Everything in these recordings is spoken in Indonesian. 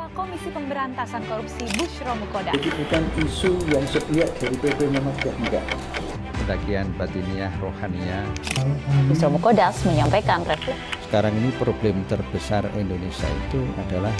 Ketua Komisi Pemberantasan Korupsi Bushro Mukodas. Jadi bukan isu yang sepihak dari PP Muhammadiyah, enggak. Pendakian batiniah, rohaniah. Bushro Mukodas menyampaikan refleksi. Sekarang ini problem terbesar Indonesia itu adalah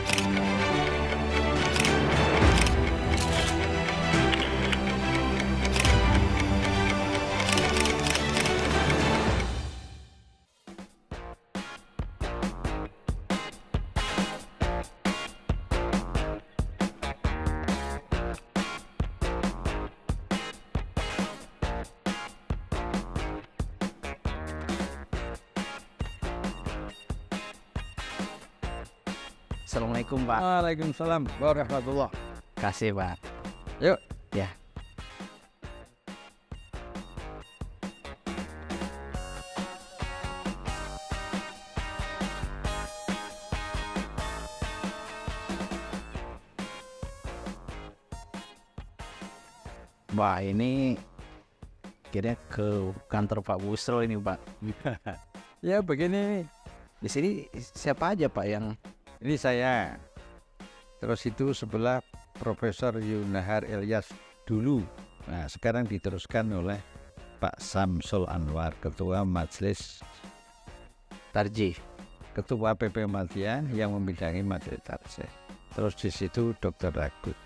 Assalamualaikum Pak. Waalaikumsalam warahmatullah. Kasih Pak. Yuk. Ya. Wah ini kira ke kantor Pak Bushro ini Pak. Ya begini, Di sini siapa aja Pak yang ini saya. Terus itu sebelah Profesor Yunahar Ilyas dulu. Nah sekarang diteruskan oleh Pak Samsul Anwar, Ketua Majelis, Tarjih? Ketua PP Muhammadiyah yang membidangi Majelis Tarjih. Terus di situ Dr. Ragut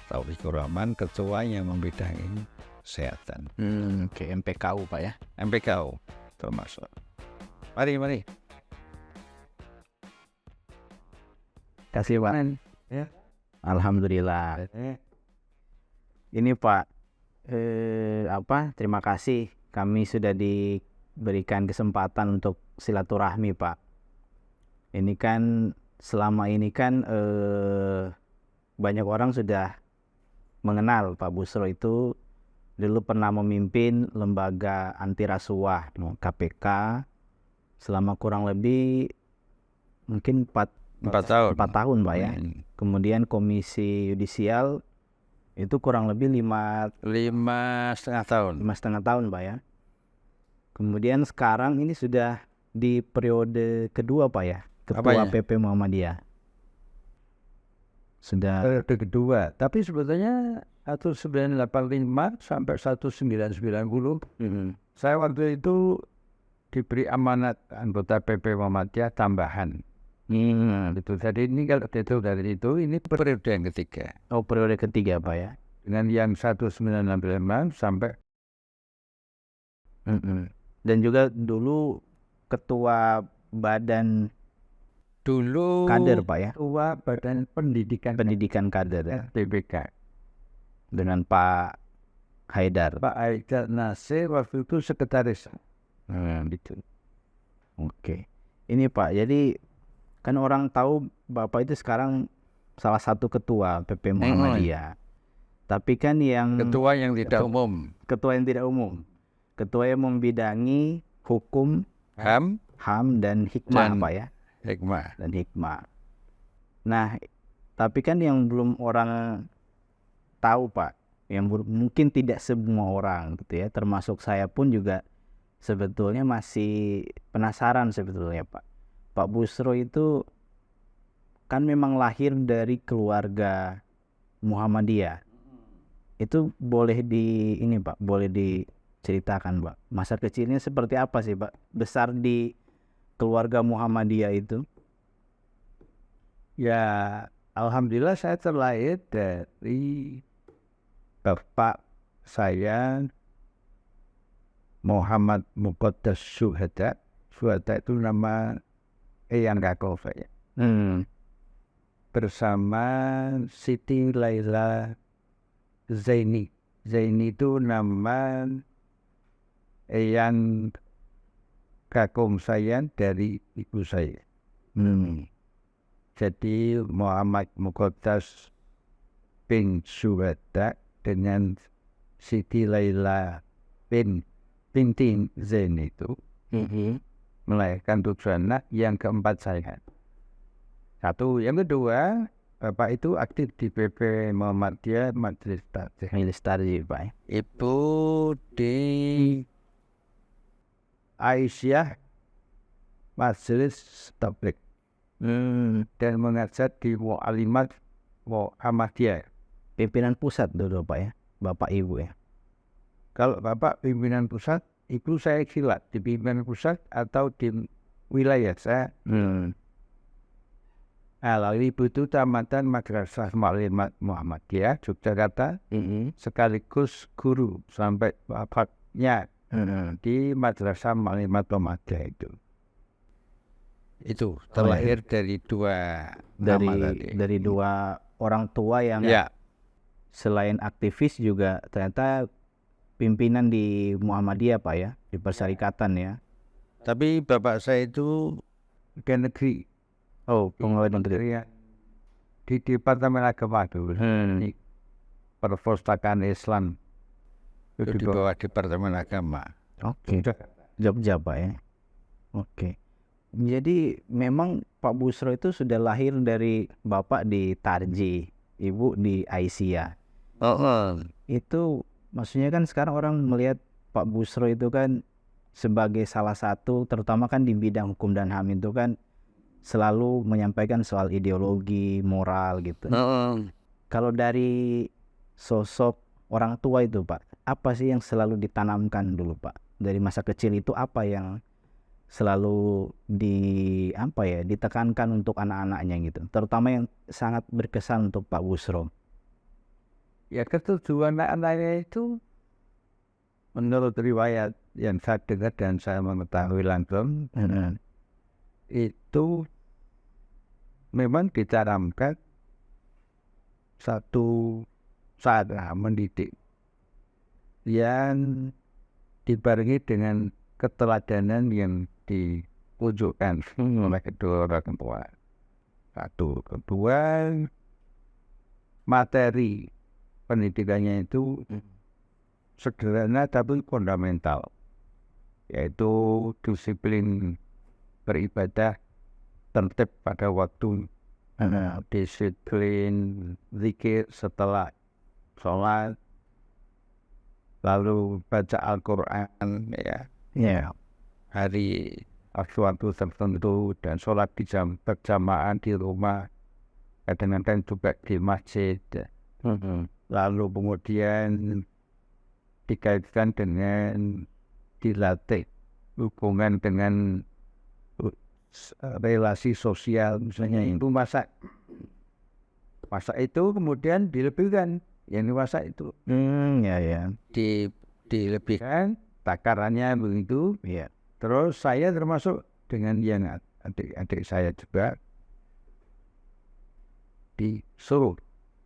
Taufikur Rahman, Ketua yang membidangi kesehatan. Oke, MPKU Pak ya. MPKU termasuk. Mari. Kasih Pak. Ya. Alhamdulillah. Ini Pak, terima kasih kami sudah diberikan kesempatan untuk silaturahmi Pak. Ini kan selama ini kan banyak orang sudah mengenal Pak Bushro itu dulu pernah memimpin lembaga anti rasuah KPK selama kurang lebih mungkin 4 tahun Pak ya. Kemudian Komisi Yudisial itu kurang lebih 5,5 tahun. 5,5 tahun Pak ya. Kemudian sekarang ini sudah di periode kedua Pak ya, Ketua Apanya? PP Muhammadiyah. Sudah Periode kedua. Tapi sebetulnya 1985 sampai 1990 saya waktu itu diberi amanat anggota PP Muhammadiyah tambahan. Itu jadi ini kalau itu dari itu ini periode yang ketiga. Oh, periode ketiga Pak ya. Dengan yang 1965 sampai Dan juga dulu ketua badan dulu kader Pak ya, Ketua Badan pendidikan kader ya, BPK. dengan Pak Haidar. Pak Haidar Nasir waktu itu sekretaris. Gitu. Oke. Ini Pak, jadi kan orang tahu Bapak itu sekarang salah satu ketua PP Muhammadiyah. Tapi kan yang Ketua yang tidak umum. ketua yang tidak umum. Ketua yang membidangi hukum, HAM dan hikmah Dan Pak ya. Hikmah. Dan hikmah. Nah, tapi kan yang belum orang tahu Pak, yang mungkin tidak semua orang gitu ya, termasuk saya pun juga sebetulnya masih penasaran sebetulnya Pak. Pak Bushro itu kan memang lahir dari keluarga Muhammadiyah. Itu boleh boleh diceritakan Pak. Masa kecilnya seperti apa sih Pak? Besar di keluarga Muhammadiyah itu? Ya, alhamdulillah saya terlahir dari bapak saya Muhammad Muqaddas Syuhada. Syuhada itu nama Eyang Kakov ya. Bersama Siti Laila Zaini. Zaini itu nama Eyang Kakung saya dari ibu saya. Jadi Muhammad Muqaddas bin Syuhada dengan Siti Laila binti Zain itu melahirkan 7 anak, yang keempat saya. Satu, yang kedua, Bapak itu aktif di PP Muhammadiyah Majelis Tarjih. Majelis Tarjih Pak ya. Itu di Aisyah Majelis Tabligh. dan mengajar di Mu'alimat Muhammadiyah. Pimpinan pusat dulu Pak ya, Bapak Ibu ya. Kalau Bapak pimpinan pusat, itu saya silat di pimpinan pusat atau di wilayah saya. Lalu Ibu itu tamatan Madrasah Mu'alimat Muhammadiyah Yogyakarta, sekaligus guru sampai wafatnya di Madrasah Mu'alimat Muhammadiyah itu. Itu terlahir dari dua nama tadi. Dari dua orang tua yang selain aktivis juga ternyata pimpinan di Muhammadiyah Pak ya, di Perserikatan ya. Tapi bapak saya itu ke negeri. Oh, pengawal menteri. Di Departemen Agama itu, di Perpustakaan Islam itu di bawah Departemen Agama. Oke. Jogja Pak ya. Oke. Jadi memang Pak Busro itu sudah lahir dari bapak di Tarji, ibu di Aisyah. Itu maksudnya kan sekarang orang melihat Pak Busro itu kan sebagai salah satu, terutama kan di bidang hukum dan HAM itu kan selalu menyampaikan soal ideologi, moral gitu. Kalau dari sosok orang tua itu Pak, apa sih yang selalu ditanamkan dulu Pak? Dari masa kecil itu apa yang selalu ditekankan untuk anak-anaknya gitu, terutama yang sangat berkesan untuk Pak Busro? Ya, ketujuan anak-anaknya itu menurut riwayat yang saya dengar dan saya mengetahui langsung, itu memang ditanamkan satu cara mendidik yang dibarengi dengan keteladanan yang diwujudkan oleh kedua orang tua. Satu, kedua, materi pendidikannya itu sederhana tapi fundamental, yaitu disiplin beribadah, tertib pada waktu, disiplin zikir setelah sholat, lalu baca Al-Quran hari waktu tertentu, dan sholat di berjamaah di rumah, kadang-kadang juga di masjid. Lalu kemudian dikaitkan dengan dilatih hubungan dengan relasi sosial, misalnya itu masak itu kemudian dilebihkan yang masak itu dilebihkan takarannya begitu. Terus saya termasuk dengan yang adik-adik saya juga disuruh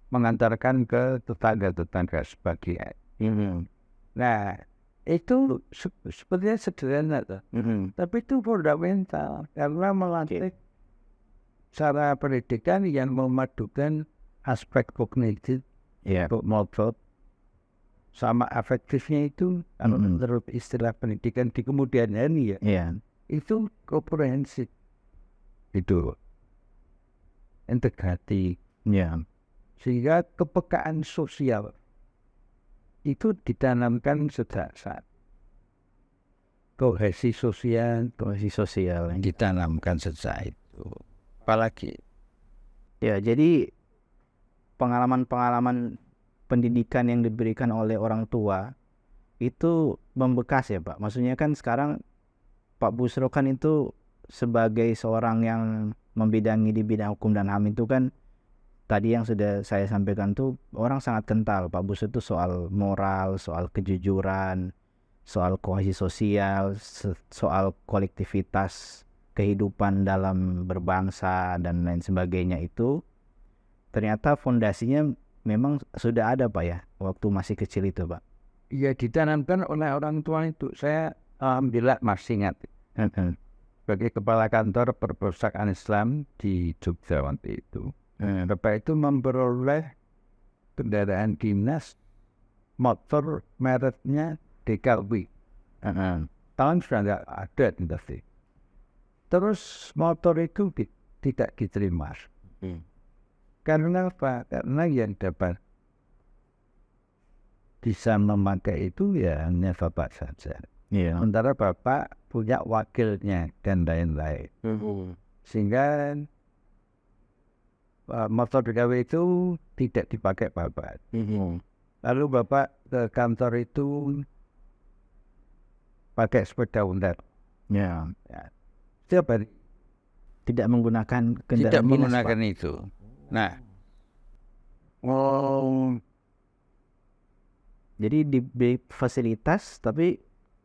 mengantarkan ke tetangga-tetangga sebagian. Nah, itu sepertinya sederhana tuh. Tapi itu fundamental karena melatih cara pendidikan yang memadukan aspek kognitif, motor, sama afektifnya itu, kalau menurut istilah pendidikan di kemudian hari itu komprehensif, itu integratif, sehingga kepekaan sosial itu ditanamkan sejak saat kohesi sosial ditanamkan sejak itu. Apalagi jadi pengalaman pendidikan yang diberikan oleh orang tua itu membekas ya Pak. Maksudnya kan sekarang Pak Busro kan itu sebagai seorang yang membidangi di bidang hukum dan HAM itu kan, tadi yang sudah saya sampaikan tuh orang sangat kental Pak Busro itu soal moral, soal kejujuran, soal kohesi sosial, soal kolektivitas kehidupan dalam berbangsa dan lain sebagainya. Itu ternyata fondasinya memang sudah ada Pak ya waktu masih kecil itu Pak. Iya, ditanamkan oleh orang tua itu. Saya alhamdulillah masih ingat sebagai kepala kantor Perpustakaan Islam di Jogja waktu itu. Bapak itu memperoleh kendaraan dinas motor mereknya DKW. Tahun sudah tidak ada industri. Terus motor itu tidak diterima. Karena apa? Karena yang dapat bisa memakai itu ya hanya bapak saja. Sementara bapak punya wakilnya dan lain-lain. Sehingga motor DKW itu tidak dipakai Bapak. Lalu Bapak ke kantor itu pakai sepeda ontel. Ya. Setiap hari Tidak menggunakan kendaraan tidak dinas, menggunakan Pak. itu. Nah, Jadi diberi fasilitas tapi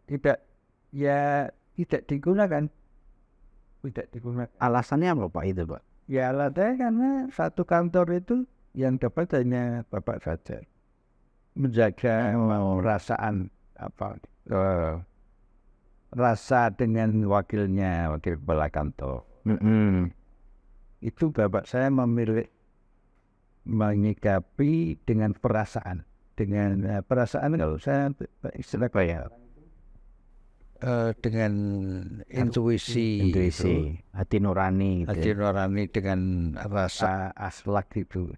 tidak digunakan. Tidak digunakan. alasannya apa Pak itu Pak? Ya alasannya karena satu kantor itu yang dapat hanya Bapak saja. Menjaga perasaan rasa dengan wakil kepala kantor. Itu Bapak saya memilih menyikapi dengan perasaan. Dengan perasaan kalau saya istilah kayak dengan intuisi, hati nurani gitu. hati nurani dengan rasa akhlak itu,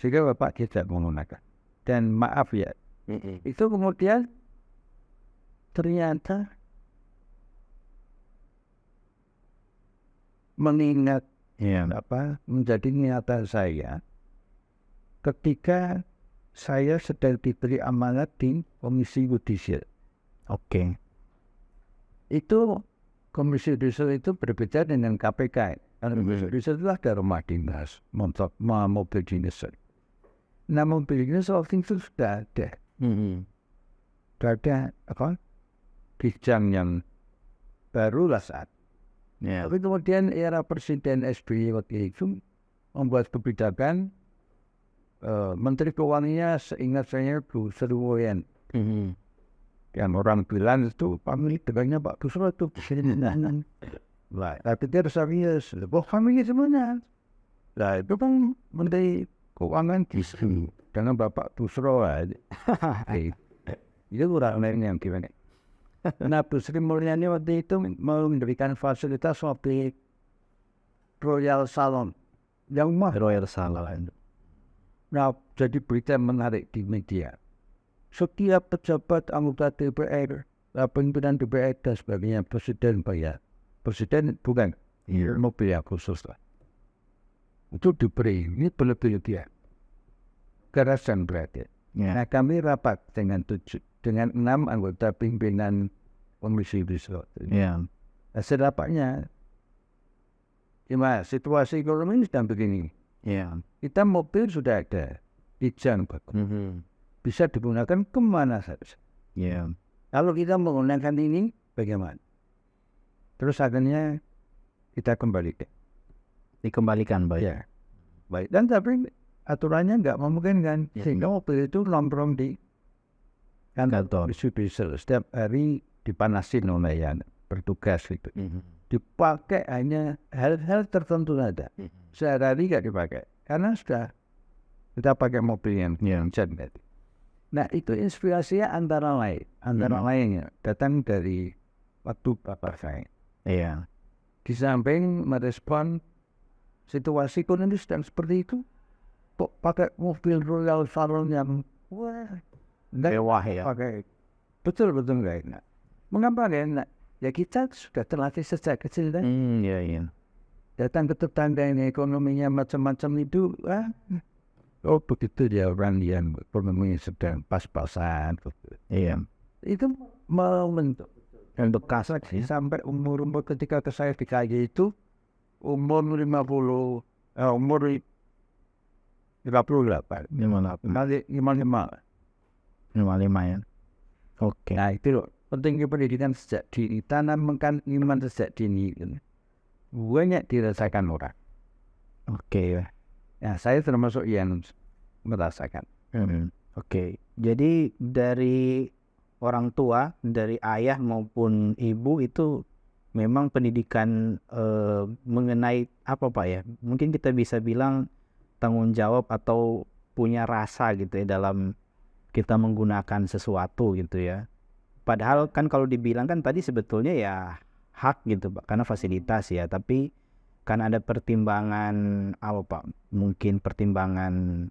sehingga Bapak tidak menggunakan. Dan maaf ya, itu kemudian ternyata mengingat menjadi niatan saya ketika saya sedang diberi amanat di Komisi Yudisial. Oke. Itu Komisi Yudisial itu berbeda dengan KPK. Karena Komisi Yudisial itu ada rumah dinas, mobil dinas. Nah, mobil dinas waktu itu sudah ada. Sudah ada Kijang yang barulah saat. Tapi kemudian era Presiden SBY waktu itu membuat kebijakan, Menteri Keuangannya seingat saya Bu Sri Mulyani. Yang orang bilang itu family tegaknya Pak Busro itu. Lah, tapi dia serius. Family semuanya. Lah itu kan Menteri Keuangan dengan Bapak Busro aja. Itu kurang lain yang gimana. Nah, Bu Sri Mulyani waktu itu mau memberikan fasilitas seperti Royal Salon. Yang mah Royal Salon. Nah, jadi berita menarik di media. Setiap pejabat anggota DPR, pimpinan DPR dan sebagainya, presiden bayar. Presiden bukan mobil yang khusus lah. Itu diberi, ini berlebih-lebihan. Kerasan berarti. Nah, kami rapat dengan 6 anggota pimpinan Komisi Yudisial. Hasil rapatnya, gimana situasi ekonomi sedang begini. Kita mobil sudah ada, Kijang bisa digunakan kemana saja. Kalau kita menggunakan ini, bagaimana? Terus akhirnya kita kembalikan. Dikembalikan Pak. Ya, baik. Dan tapi aturannya nggak memungkinkan, sehingga mobil itu nongkrong di kantor Yudisial setiap hari dipanasin oleh yang bertugas itu. Dipakai hanya hal-hal tertentu saja. Sehari nggak dipakai karena sudah kita pakai mobil yang jet. Nah, itu inspirasinya antara lainnya datang dari waktu Bapak saya. Di samping merespon situasi ekonomi sedang seperti itu, kok pakai mobil Royal Salon yang mewah ya. Pakai betul-betul nggak enak. Mengapa nggak enak? Ya kita sudah terlatih sejak kecil kan. Datang ke tetangga ini ekonominya macam-macam itu, begitu dia orang yang ekonominya sedang pas-pasan. Itu membentuk dan bekas sampai umur ketika saya di KY itu umur 58. 55 ya. Oke. Nah itu loh, pentingnya pendidikan sejak dini, tanamkan iman sejak dini. Banyak dirasakan orang. Oke. Nah, saya termasuk yang merasakan. Oke. Jadi dari orang tua, dari ayah maupun ibu itu memang pendidikan mengenai apa Pak ya? Mungkin kita bisa bilang tanggung jawab atau punya rasa gitu ya dalam kita menggunakan sesuatu gitu ya. Padahal kan kalau dibilang kan tadi sebetulnya ya hak gitu Pak, karena fasilitas ya, tapi kan ada pertimbangan apa Pak? Mungkin pertimbangan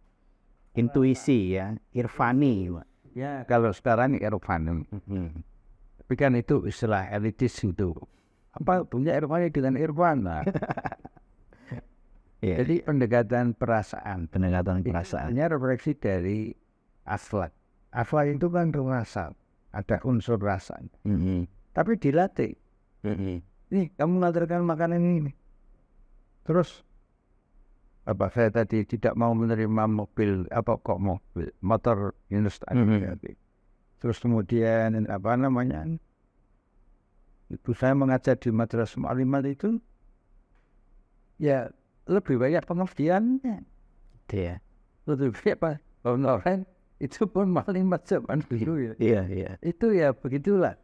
intuisi ya, irfani Pak. Ya, kalau sekarang irfani. Tapi kan itu istilah elitis itu. Apa punya irfani dengan irfan lah. Iya. Jadi pendekatan perasaan. Pendekatan perasaan. Hanya refleksi dari akhlak. Akhlak itu kan rasa, ada unsur rasa. Tapi dilatih. Nih, kamu ngaturkan makanan ini. Terus apa saya tadi tidak mau menerima mobil motor instan. Terus kemudian apa namanya? Itu saya mengajar di Madrasah Mu'allimat itu ya lebih banyak pengertiannya. Iya. Lebih banyak apa? Orang itu pun Mu'allimat zaman dulu ya. Iya. Itu ya begitulah.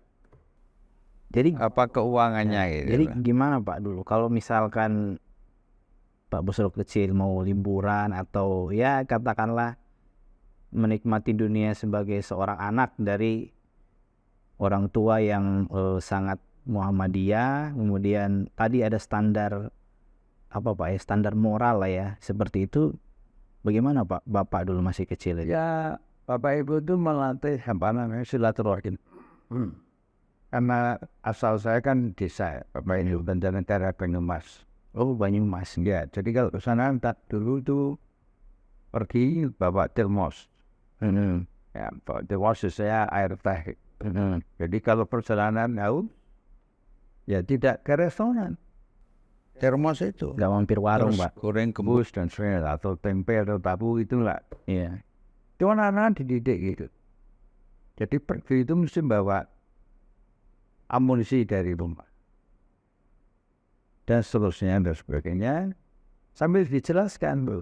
Jadi Apa keuangannya gitu. Jadi gimana Pak dulu kalau misalkan Pak Busro kecil mau liburan atau ya katakanlah menikmati dunia sebagai seorang anak dari orang tua yang sangat Muhammadiyah, kemudian tadi ada standar apa Pak ya, standar moral lah ya, seperti itu. Bagaimana Pak Bapak dulu masih kecil itu? Ya Bapak Ibu itu melatih apa namanya silaturahim. Karena asal saya kan desa Bapak Ibu Banjarnegara Banyumas. Oh, Banyumas. Ya, jadi kalau ke sana entar dulu tuh pergi bawa termos. Ya, bawa termos saya air teh. Jadi kalau perjalanan jauh, ya tidak ke restoran. Termos itu. Gak mampir warung Terus Pak. goreng gembus dan sebagainya atau tempe atau tahu itulah. Iya. Cuma anak-anak dididik gitu. Jadi pergi itu mesti bawa amunisi dari rumah. Dan seterusnya dan sebagainya. Sambil dijelaskan, Bu.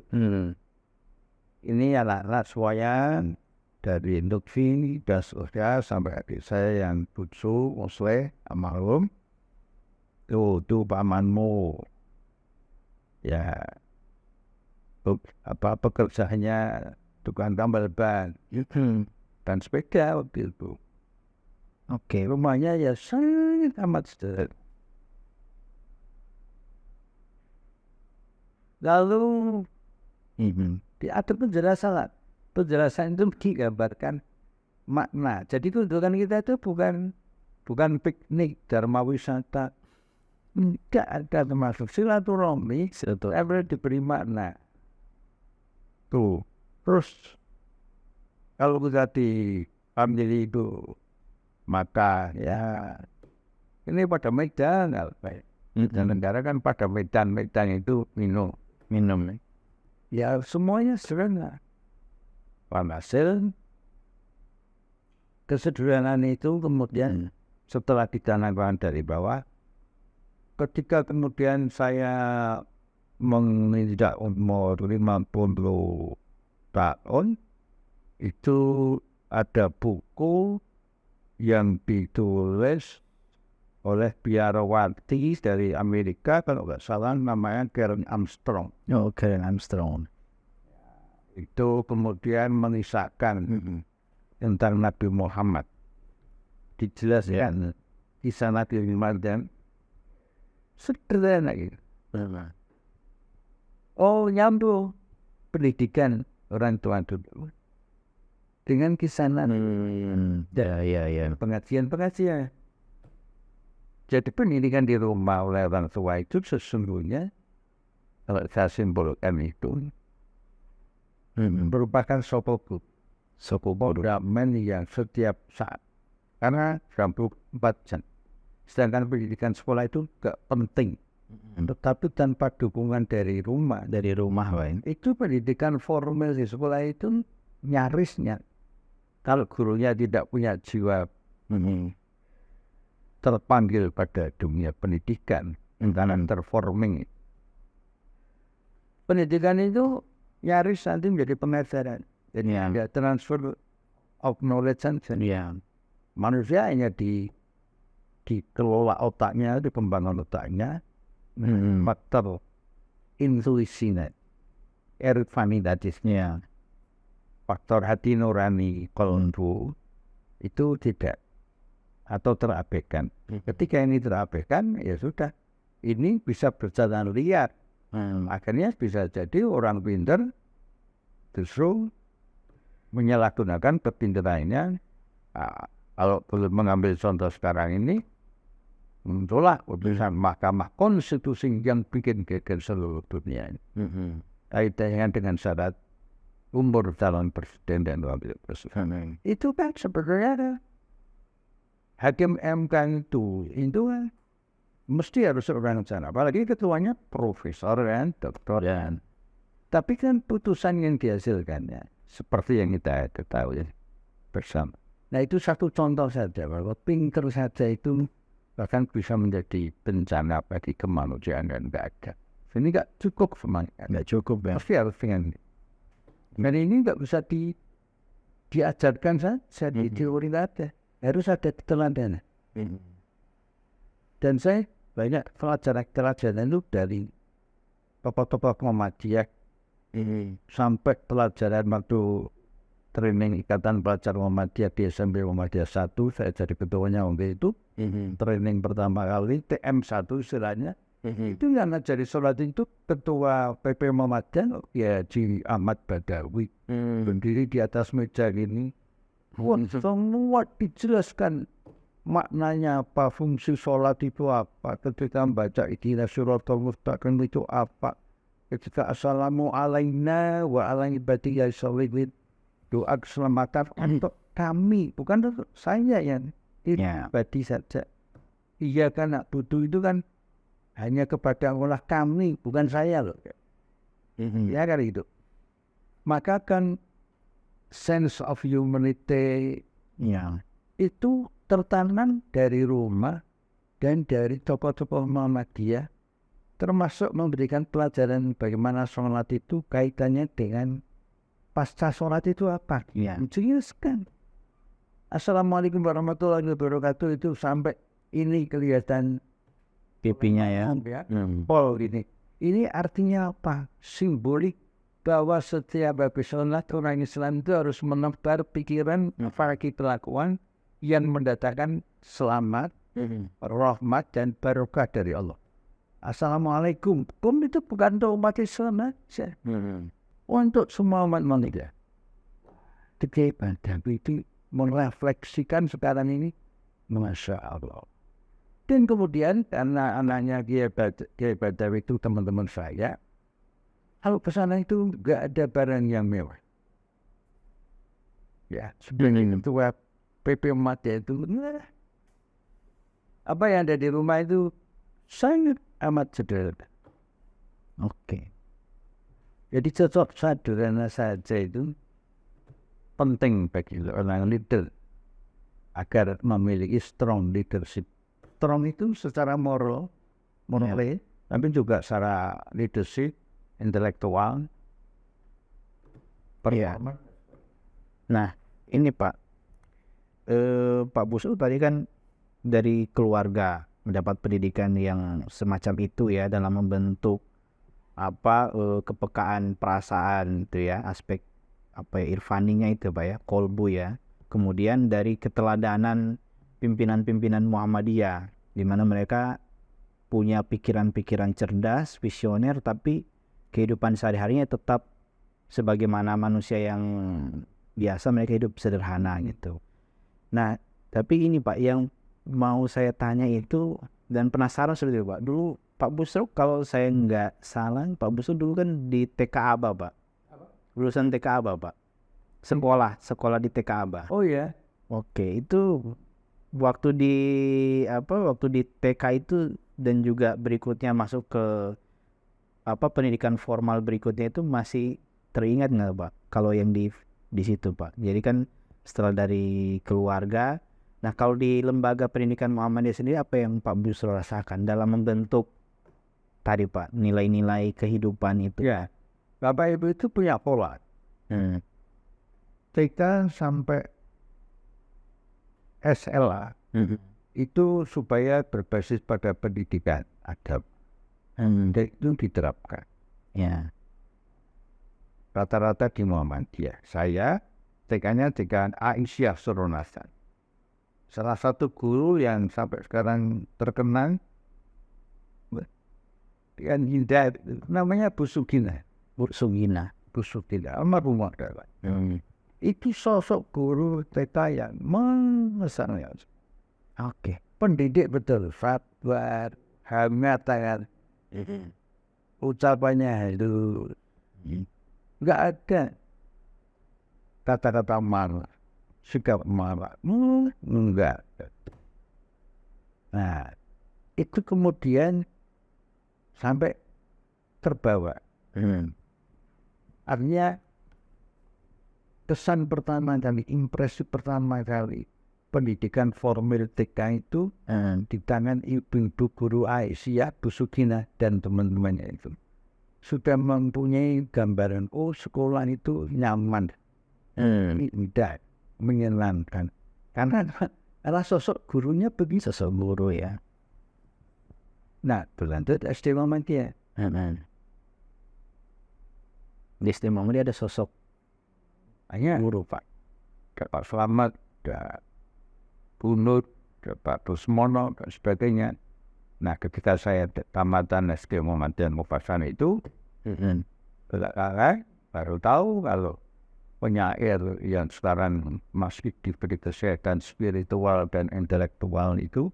Ini alat-alat semuanya dari Lutfi dan seterusnya sampai adik saya yang butsu, Musleh, almarhum. Tuh pamanmu. Ya, pekerjaannya tukang tambal ban. Dan sepeda waktu itu. Oke. Rumahnya ya sangat amat sederhana. Lalu diatur penjelasan. Penjelasan itu digambarkan makna. Jadi tuntutan kita itu bukan piknik, dharma wisata. Tidak ada termasuk silaturahmi. Tapi diberi makna. Tuh. Terus kalau kita diambil itu maka ya ini pada Medan dan negara kan pada Medan itu minum ya semuanya sederhana. Hasil kesederhanaan itu kemudian setelah ditanamkan dari bawah, ketika kemudian saya menginjak umur 50 tahun itu ada buku yang ditulis oleh biarawati dari Amerika kalau nggak salah namanya Karen Armstrong. Oh, Karen Armstrong. Itu kemudian mengisahkan tentang Nabi Muhammad. Dijelaskan kisah Nabi Muhammad dan sederhana gitu. Oh, nyambung pendidikan orang tua dulu dengan kisah Nabi. Ya. Pengajian. Jadi pendidikan di rumah oleh orang tua itu sesungguhnya kalau saya simpulkan itu merupakan sokoku programmen yang setiap saat karena 24 jam. Sedangkan pendidikan sekolah itu gak penting. Tetapi tanpa dukungan dari rumah Pak. itu pendidikan formal di sekolah itu nyarisnya kalau gurunya tidak punya jiwa terpanggil pada dunia pendidikan dan terforming. Pendidikan itu nyaris nanti menjadi pengajaran. Jadi ada transfer of knowledge saja. Manusia hanya dikelola otaknya, dikembangkan otaknya, faktor intuisinya, erifani tadisnya, faktor hati nurani kolbu itu tidak atau terabaikan. Ketika ini terabaikan, ya sudah, ini bisa berjalan liar. Akhirnya bisa jadi orang pintar justru menyalahgunakan kepintarannya. Kalau belum mengambil contoh sekarang ini, Muncullah putusan Mahkamah Konstitusi yang bikin geger seluruh dunia. Kaitannya dengan syarat umur calon presiden dan wakil presiden. Itu kan sebenarnya hakim MK itu kan mesti harus orang sana. Apalagi ketuanya profesor kan, doktor kan. Tapi kan putusan yang dihasilkannya seperti yang kita ketahui bersama. Nah itu satu contoh saja bahwa pinter saja itu bahkan bisa menjadi bencana bagi kemanusiaan dan nggak ada. Ini nggak cukup semangat. Nggak cukup ya. Pasti harus dengan ini. Dan ini nggak bisa diajarkan saja di teori ada. Harus ada teladanan. Dan saya banyak pelajaran itu dari tokoh-tokoh Muhammadiyah sampai pelajaran waktu training Ikatan Pelajar Muhammadiyah di SMP Muhammadiyah 1, saya jadi ketuanya waktu itu. Training pertama kali TM1 istilahnya. Itu yang ngajari sholat itu ketua PP Muhammadiyah ya Haji Ahmad Badawi. Berdiri di atas meja gini. Wah, semua dijelaskan maknanya apa, fungsi sholat itu apa, ketika membaca ihdinas siratal mustaqim itu apa, ketika assalamu alaina wa ala ibadiyah sholihin, doa keselamatan untuk kami, bukan untuk saya yang pribadi saja. Iya kan, butuh itu kan hanya kepada Allah kami, bukan saya loh. Ya kan itu. Maka kan sense of humanity itu tertanam dari rumah dan dari tokoh-tokoh Muhammadiyah, termasuk memberikan pelajaran bagaimana sholat itu kaitannya dengan pasca sholat itu apa. Jelaskan. Assalamualaikum warahmatullahi wabarakatuh itu sampai ini kelihatan pipinya ya. Pol ini. Ini artinya apa? Simbolik bahwa setiap habis sholat orang Islam itu harus menebar pikiran apalagi kelakuan yang mendatangkan selamat, rahmat dan barokah dari Allah. Assalamualaikum. Itu bukan untuk umat Islam saja. Untuk semua umat manusia. Kegiatan itu merefleksikan sekarang ini, Masya Allah. Dan kemudian karena anaknya Kiai Badawi itu teman-teman saya, kalau ke sana itu nggak ada barang yang mewah. Ya, sebenarnya ketua PP Muhammadiyah itu, apa yang ada di rumah itu sangat amat sederhana. Oke. Jadi cocok sederhana saja itu penting bagi orang leader agar memiliki strong leadership. Strong itu secara moral, tapi juga secara leadership, intelektual, performa. Nah, ini Pak, Pak Busro tadi kan dari keluarga mendapat pendidikan yang semacam itu ya dalam membentuk kepekaan perasaan itu ya, aspek irfaninya itu Pak ya, kolbu ya. Kemudian dari keteladanan pimpinan-pimpinan Muhammadiyah di mana mereka punya pikiran-pikiran cerdas, visioner, tapi kehidupan sehari-harinya tetap sebagaimana manusia yang biasa, mereka hidup sederhana gitu. Nah, tapi ini Pak yang mau saya tanya itu dan penasaran seperti itu Pak. Dulu Pak Busro kalau saya nggak salah, Pak Busro dulu kan di TK Aba Pak. Lulusan TK Aba Pak. Sekolah di TK Aba. Oh ya. Oke, itu waktu di TK itu dan juga berikutnya masuk ke pendidikan formal berikutnya itu masih teringat nggak Pak? Kalau yang di situ Pak. Jadi kan setelah dari keluarga, nah kalau di lembaga pendidikan Muhammadiyah sendiri apa yang Pak Busro rasakan dalam membentuk tadi Pak nilai-nilai kehidupan itu? Ya, Bapak Ibu itu punya pola. TK sampai SLA itu supaya berbasis pada pendidikan adab. Dan itu diterapkan. Ya. Rata-rata di Muhammadiyah. Saya TK-nya TK Aisyah Suronasan. Salah satu guru yang sampai sekarang terkenal yang indah namanya Bu Sugina. Almarhumah kawan. Itu sosok guru TK yang mengesankan. Oke. pendidik betul, sabar, hangat tangan, ucapannya halus, nggak ada kata-kata marah, sikap marah, enggak. Nah, itu kemudian sampai terbawa. Artinya kesan pertama kali, impresi pertama kali pendidikan formal TK itu di tangan ibu-ibu guru Aisyah, Bu Sugina dan teman-temannya itu sudah mempunyai gambaran, oh sekolah itu nyaman, indah, menyenangkan. Karena sosok gurunya begitu. Sosok guru ya. Nah, berlanjut SD Muhammadiyah. Di SD Muhammadiyah ada sosok Hanya guru Pak. Pak Slamet, ada Bu Nur, ada Pak Busmono dan sebagainya. Nah, ketika saya tamatan SD Muhammadiyah Mufassal itu, belakangan baru tahu kalau penyair yang sekarang masih diberi kesehatan spiritual dan intelektual itu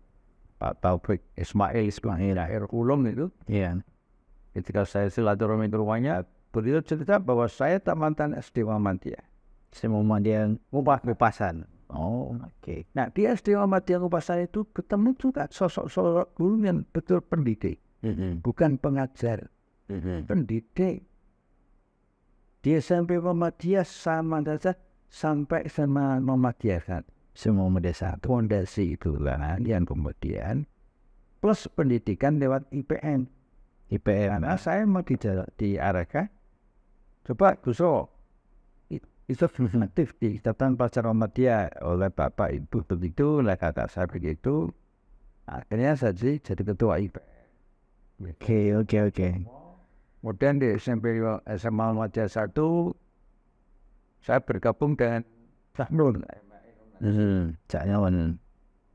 Pak Taufik Ismail akhir ulum itu. Iya. Ketika saya silaturahmi ke rumahnya, beliau cerita bahwa saya tamatan SD Muhammadiyah. SD Muhammadiyah Mupasan. Oh, oke. Nah, di SD Muhammadiyah Mupasan itu ketemu juga sosok-sosok guru yang betul pendidik, bukan pengajar, pendidik. Di SMP Muhammadiyah sama saja sampai sama Muhammadiyah kan. Semua Muhammadiyah 1. Fondasi itulah yang kemudian plus pendidikan lewat IPN. Karena saya mau diarahkan, coba Guso, itu aktif di Ikatan Pelajar Muhammadiyah oleh Bapak Ibu begitu, lah kata saya begitu. Akhirnya saya jadi ketua IPN. Oke. Kemudian di SMP SMA Muhammadiyah 1, saya bergabung dengan Cak Nun. Cak Nyawan.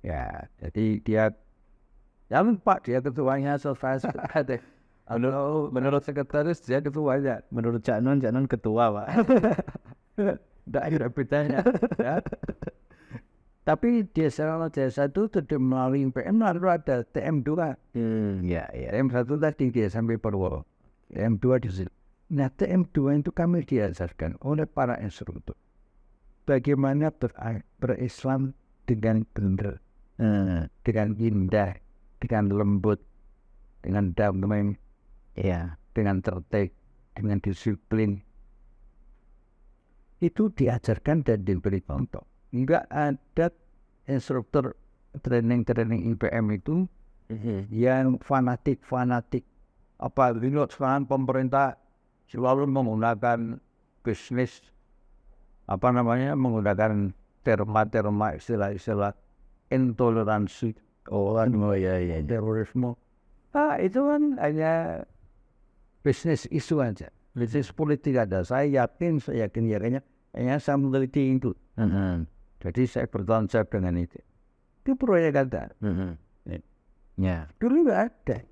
Ya, jadi dia, jangan Pak, dia ketuanya selesai. Menurut sekretaris dia ketuanya. Menurut Cak Non ketua Pak. Tidak ada bedanya. Ya. Tapi di SMA Muhammadiyah 1 tidak melalui IPN, lalu ada TM2. Ya. TM1 tadi dia sampai Purwo. TM2 di situ. Nah, TM2 itu kami diajarkan oleh para instruktur bagaimana berislam dengan benar, dengan indah, dengan lembut, dengan damai, dengan tertib, dengan disiplin. Itu diajarkan dan diberi contoh. Enggak ada instruktur training IPM itu yang fanatik. Apalagi sekarang pemerintah selalu menggunakan bisnis, menggunakan terma istilah intoleransi, terorisme. Itu kan hanya bisnis isu aja, bisnis politik ada. Saya yakin hanya saya meneliti itu. Jadi saya bertanggung jawab dengan itu. Itu proyek ada. Dulu nggak ada.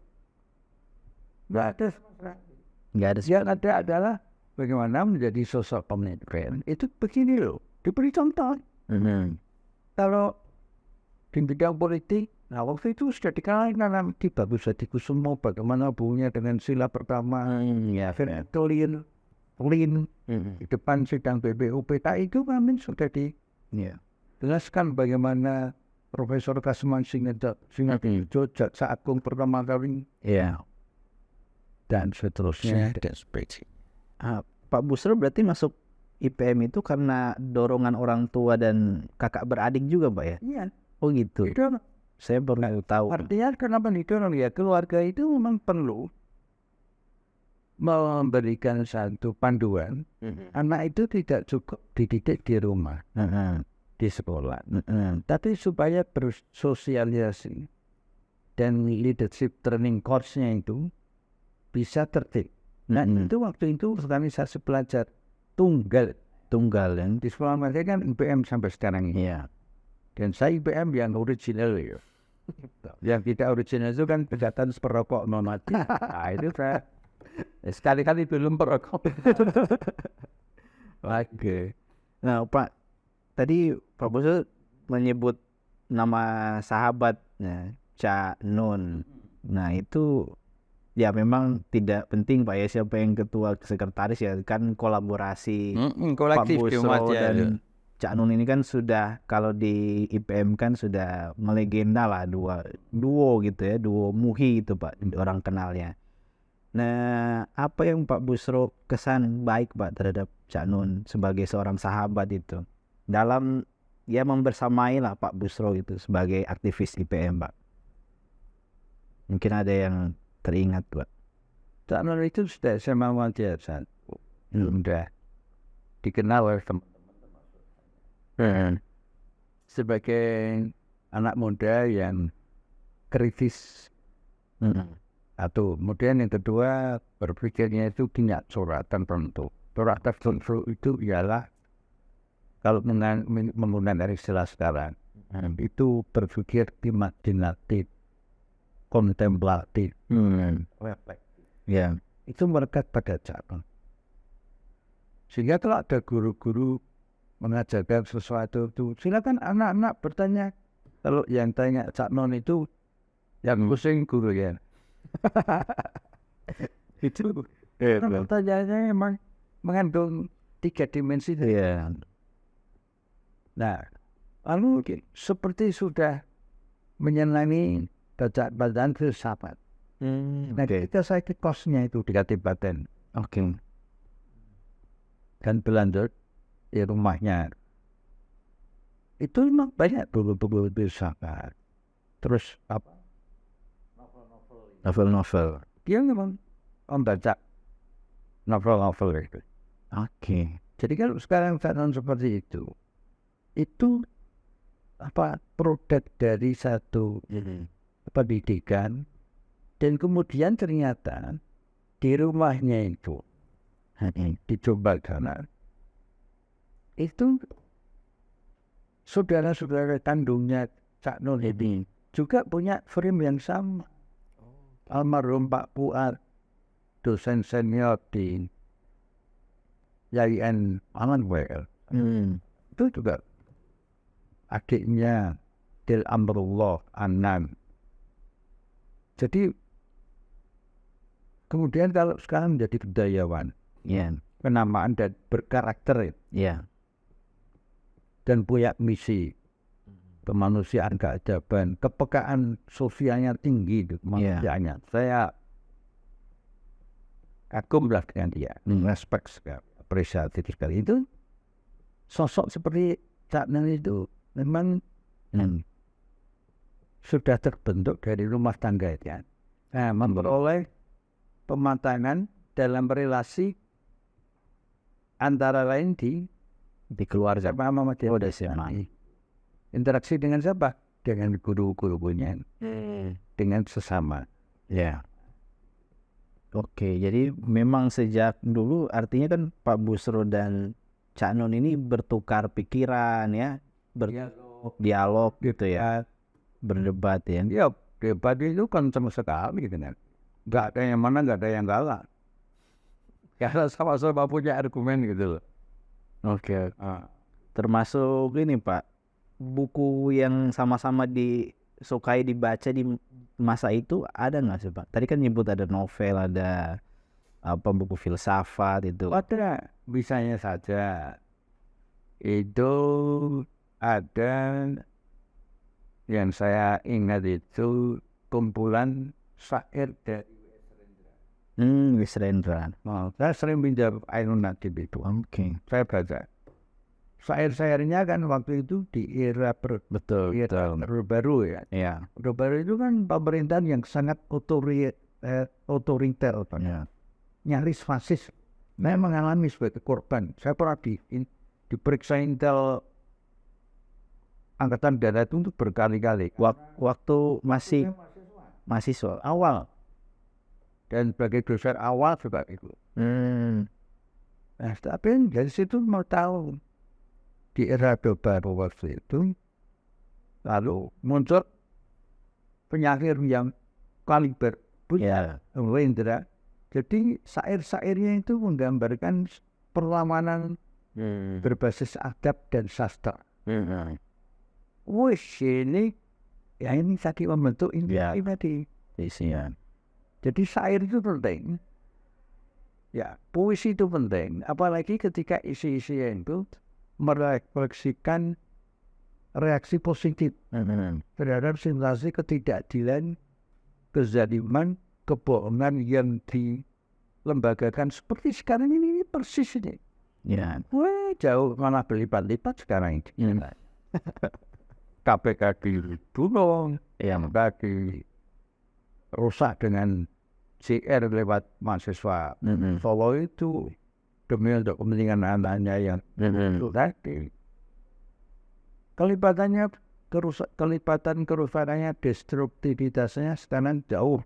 Yang ada adalah bagaimana menjadi sosok pemimpin. Itu begini loh, diberi contoh. Kalau di bidang politik, nah waktu itu sudah dikenal dalam Ki Bagus Hadikusumo bagaimana hubungannya dengan sila pertama, clean, di depan sidang BPUPK itu kami sudah dijelaskan bagaimana Profesor Kasman Singatijo Jaksa Agung pertama kali. Dan seterusnya. Pak Busro berarti masuk IPM itu karena dorongan orang tua dan kakak beradik juga Pak ya? Iya. Oh gitu. Saya baru tahu. Artinya kenapa didorong ya, keluarga itu memang perlu memberikan satu panduan. Anak itu tidak cukup dididik di rumah, di sekolah, tapi supaya bersosialisasi dan leadership training course-nya itu bisa tertib. Nah itu waktu itu organisasi pelajar tunggal yang di sekolah mereka kan IPM sampai sekarang ini. Dan saya IPM yang original ya. Yang tidak original itu kan Pegatan Perokok Nonati. Nah itu saya sekali-kali belum perokok. Oke. Nah Pak, tadi Pak Busro menyebut nama sahabat Nah, Cak Nun. Nah, itu ya memang tidak penting Pak ya siapa yang ketua sekretaris ya, kan kolaborasi Pak kolektif di Busro Muhammadiyah itu. dan Cak Nun ini kan sudah, kalau di IPM kan sudah melegenda lah, duo gitu ya, duo Muhi itu Pak orang kenalnya. Nah, apa yang Pak Busro kesan baik Pak terhadap Cak Nun sebagai seorang sahabat itu dalam ya membersamai lah Pak Busro itu sebagai aktivis IPM Pak? Mungkin ada yang teringat Pak. Cak Nun itu sudah SMA Muhammadiyah, sudah dikenal oleh teman-teman sebagai anak muda yang kritis. Satu, kemudian yang kedua berpikirnya itu punya suratan tertentu. Suratan tertentu itu ialah kalau menggunakan istilah sekarang itu berpikir imajinatif, kontemplatif, reflektif. Ya. Itu melekat pada Cak Nun. Sehingga kalau ada guru-guru mengajarkan sesuatu itu, silakan anak-anak bertanya. Kalau yang tanya Cak Nun itu yang pusing guru ya. Itu pertanyaannya memang mengandung 3 dimensi. Iya. Nah, lalu seperti sudah menyenangi bacaan filsafat. Nah, kita saya ke kosnya itu di Kadipaten. Oke. Dan belanja di rumahnya. Itu memang banyak buku-buku filsafat. Terus apa? Novel-novel. Dia memang membaca novel-novel itu. Oke. Jadi kalau sekarang keadaan seperti itu apa produk dari satu pendidikan, dan kemudian ternyata di rumahnya itu di Jombang sana itu saudara-saudara kandungnya Cak Nun ini juga punya frame yang sama. Almarhum Pak Fuad, dosen senior di Yayan Amanwel, itu juga adiknya Del Amrullah Anan. Jadi kemudian kalau sekarang menjadi budayawan, penamaan dan berkarakter, dan punya misi kemanusiaan, keadaban, kepekaan sosialnya tinggi itu kemanusiaannya. Saya kagum lah dengan dia, respect sekali, apresiatif sekali. Itu sosok seperti Cak Nun itu memang sudah terbentuk dari rumah tangga ya. Nah, memperoleh pematangan dalam relasi antara lain di keluarga. Interaksi dengan siapa? Dengan guru-gurunya, dengan sesama. Ya. Oke, jadi memang sejak dulu artinya kan Pak Busro dan Cak Nun ini bertukar pikiran ya, berdialog gitu ya, berdebat ya. Ya, debat itu kan sama sekali gitu kan. Gak ada yang mana, gak ada yang kalah. Karena sama-sama punya argumen gitu loh. Oke. Termasuk ini Pak, buku yang sama-sama disukai dibaca di masa itu ada nggak sih Pak? Tadi kan nyebut ada novel, ada apa buku filsafat itu. Ada, bisanya saja. Itu ada yang saya ingat itu kumpulan syair dari Wisrendra. saya sering pinjam Ainun Nadib itu. Oke. Saya baca. Syair-syairnya kan waktu itu di era Betul. Orde Baru ya. Iya. Orde Baru itu kan pemerintahan yang sangat otoriter, nyaris fasis. Saya mengalami sebagai korban. Saya pernah diperiksa Intel Angkatan Darat itu berkali-kali. Waktu masih mahasiswa Awal. Dan sebagai dosen awal juga itu. Nah, tapi dari situ mau tahu di era Orde Baru waktu itu, lalu muncul penyair yang kaliber punya Indra. Jadi syair-syairnya itu menggambarkan perlawanan berbasis adab dan sastra. Wih, ini Ya ini tadi membentuk Ya. ini tadi. Isinya. Jadi syair itu penting. Ya, puisi itu penting. Apalagi ketika isi-isinya itu merefleksikan reaksi positif terhadap situasi ketidakadilan, kezaliman, kebohongan yang dilembagakan seperti sekarang ini persis ini. Ya. Wah, jauh malah berlipat-lipat sekarang ini. KPK dibunuh, Iya. bagi rusak dengan CR lewat mahasiswa Solo itu demi untuk kepentingan anaknya yang itu tadi. Kelipatan kerusakannya, destruktivitasnya sekarang jauh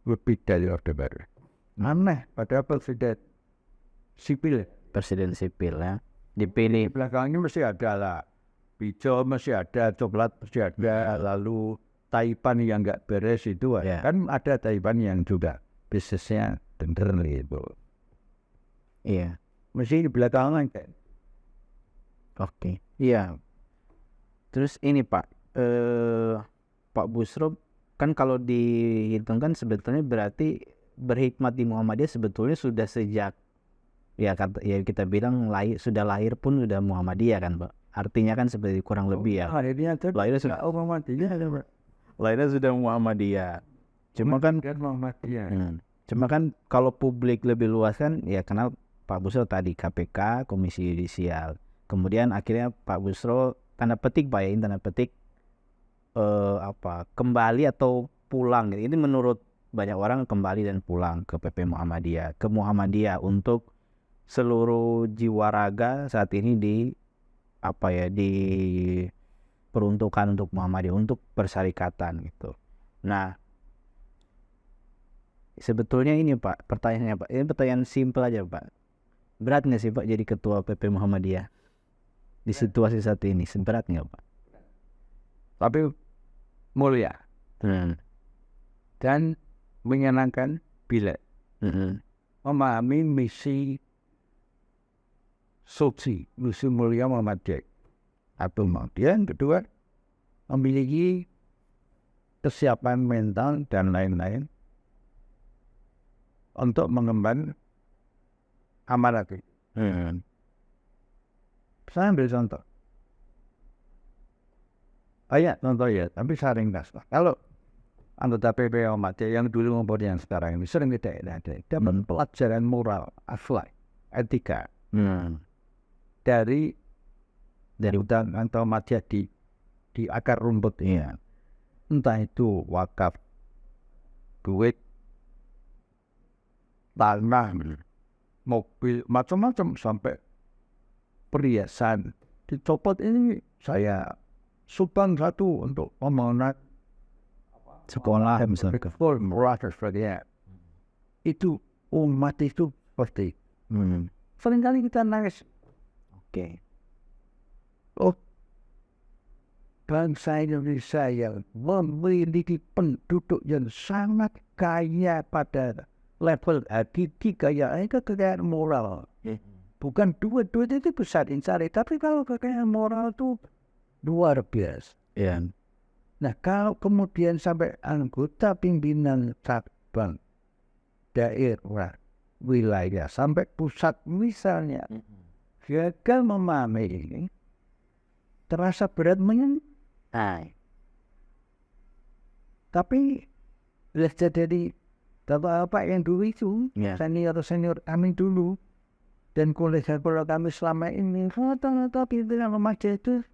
lebih dari Orde Baru. Aneh, padahal presiden sipil. Presiden sipil ya. Di Dipilih. belakangnya mesti ada lah. Hijau masih ada, coklat masih ada, lalu Taipan yang nggak beres itu kan ada Taipan yang juga bisnisnya bener gitu. Iya. Mesti di belakangan kan. Oke. Iya. Terus ini Pak, Pak Busro kan kalau dihitungkan sebetulnya berarti berhikmat di Muhammadiyah sebetulnya sudah sejak ya kita bilang sudah lahir pun sudah Muhammadiyah kan Pak. Artinya kan seperti kurang lebih ya. Akhirnya Lahirnya sudah Muhammadiyah. Lahirnya sudah Muhammadiyah. Cuma kan Muhammadiyah. Cuma kan kalau publik lebih luas kan ya kenal Pak Busro tadi KPK, Komisi Yudisial. Kemudian akhirnya Pak Busro tanda petik kembali atau pulang gitu. Ini menurut banyak orang kembali dan pulang ke PP Muhammadiyah, ke Muhammadiyah untuk seluruh jiwa raga saat ini diperuntukkan untuk Muhammadiyah, untuk persyarikatan gitu. Nah, sebetulnya ini Pak, pertanyaannya Pak, ini pertanyaan simpel aja Pak. Berat nggak sih Pak jadi ketua PP Muhammadiyah di situasi saat ini? Berat nggak Pak? Tapi mulia dan menyenangkan bila memahami misi suci, misi mulia Muhammadiyah. Atau kemudian kedua memiliki kesiapan mental dan lain-lain untuk mengemban amanat itu. Saya ambil contoh. Contoh ya, tapi saya ringkas. Kalau anggota PP Muhammadiyah yang dulu maupun yang sekarang ini sering tidak ada dapat pelajaran moral, akhlak, etika dari hutan atau Muhammadiyah di akar rumput ini. Entah itu wakaf, duit, tanah, mobil, macam-macam sampai perhiasan dicopot. Ini saya sumbang satu untuk pembangunan sekolah misalnya. Murah dan sebagainya. Itu umat itu seperti seringkali kita nangis. Oke. Bangsa Indonesia yang memiliki penduduk yang sangat kaya pada level kekayaan itu kekayaan moral. Bukan duit itu bisa dicari, tapi kalau kekayaan moral itu luar biasa. Nah, kalau kemudian sampai anggota pimpinan cabang, daerah, wilayah, sampai pusat misalnya, gagal memahami ini, terasa berat tapi lihat dari bapak yang dulu itu, senior kami dulu, dan kolega-kolega kami selama ini, rata-rata pimpinan Muhammadiyah itu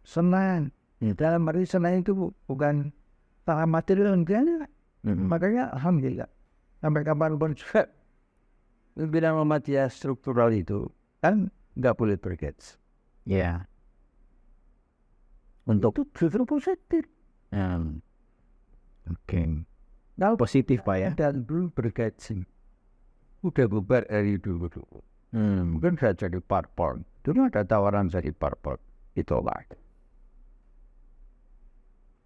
senang. Dalam arti senang itu bukan salah material enggak. Makanya alhamdulillah sampai kapanpun juga pimpinan Muhammadiyah struktural itu kan nggak boleh bergets. Untuk itu justru positif. Oke. Kalau Positif Pak ya. dan belum bergaji udah bubar dari dulu. Mungkin saya jadi parpol. Dulu ada tawaran jadi parpol. Ditolak.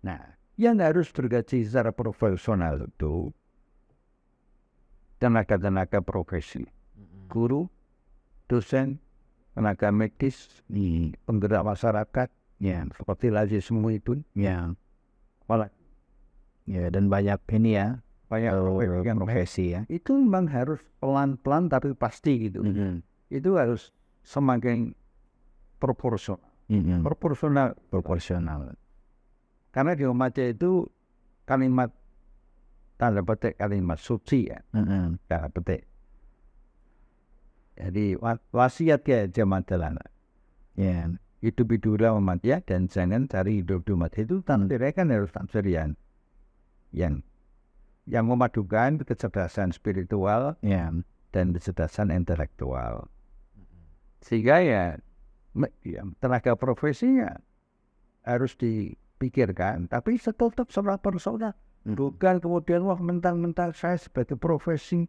Nah, yang harus bergaji secara profesional itu tenaga-tenaga profesi, guru, dosen, tenaga medis, penggerak masyarakat, Ya, seperti lazisme itu. ya, Malah ya, dan banyak ini ya, banyak yang profesi ya. itu memang harus pelan-pelan tapi pasti gitu. Itu harus semakin proporsional. Proporsional. Karena di Muhammadiyah itu kalimat tanda petik kalimat suci ya, tanda petik. Jadi wasiat ya jamaah dalam Ya, hidup-hiduplah Muhammadiyah dan jangan cari hidup di Muhammadiyah. Itu tafsirnya kan harus tafsir yang memadukan kecerdasan spiritual ya, dan kecerdasan intelektual. Sehingga ya tenaga profesinya harus dipikirkan, tapi tetap secara personal. Bukan kemudian wah mentang-mentang saya sebagai profesi,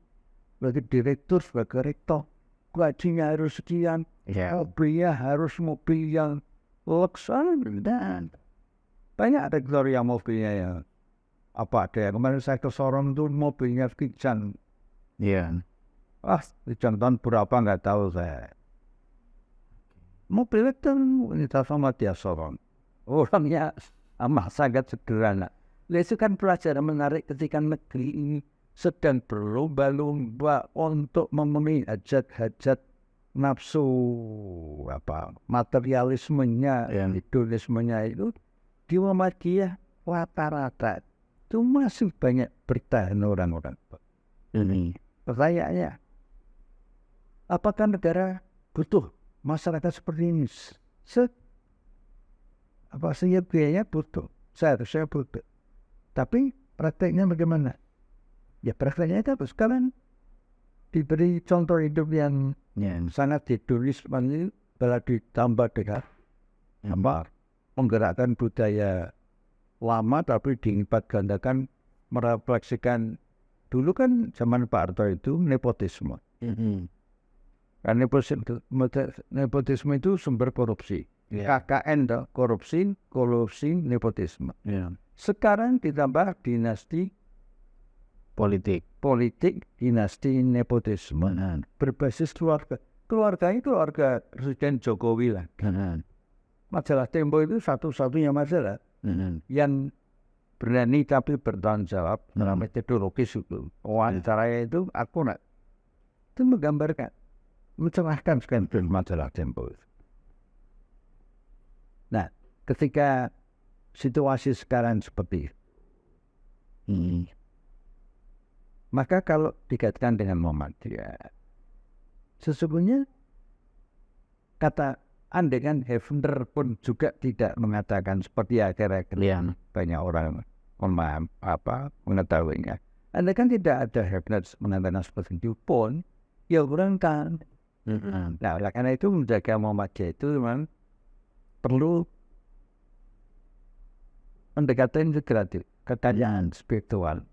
sebagai direktur, sebagai rektor, gajinya harus sekian, mobilnya harus mobil yang luxury, dan banyak rektor yang mobilnya ya apa ada yang kemarin saya ke Sorong itu mobilnya Kijang, ya, Kijang tahun berapa nggak tahu saya. Mobil itu wanita sama dia Sorong, orangnya amat sangat sederhana. Itu kan pelajaran menarik ketika negeri ini sedang berlomba-lomba untuk memenuhi hajat-hajat nafsu materialismenya, hedonismenya itu di Muhammadiyah rata-rata itu masih banyak bertahan orang-orang. Pertanyaannya, apakah negara butuh masyarakat seperti ini? Biayanya butuh, seharusnya butuh. Tapi prakteknya bagaimana? Ya prakteknya itu harus kalian diberi contoh hidup yang sangat hedonis, malah ditambah dengan menggerakkan budaya lama tapi dilipat gandakan, merefleksikan. Dulu kan zaman Pak Harto itu nepotisme. Karena nepotisme itu sumber korupsi. KKN korupsi, nepotisme. Sekarang ditambah dinasti politik, dinasti nepotisme berbasis keluarga. Keluarganya keluarga Presiden Jokowi lah. Majalah Tempo itu satu-satunya majalah yang berani tapi bertanggung jawab dalam metodologis itu. Wawancaranya itu akurat. Itu menggambarkan, mencerahkan sekali majalah Tempo. Nah, ketika situasi sekarang seperti ini, maka kalau dikaitkan dengan Muhammadiyah, sesungguhnya kata andekan Hefner pun juga tidak mengatakan seperti akhir-akhir banyak orang mengetahuinya. Andekan tidak ada Hefner mengatakan seperti itu pun, ya orang kan. Nah, karena itu menjaga Muhammadiyah itu memang perlu pendekatan integratif, kekayaan spiritual,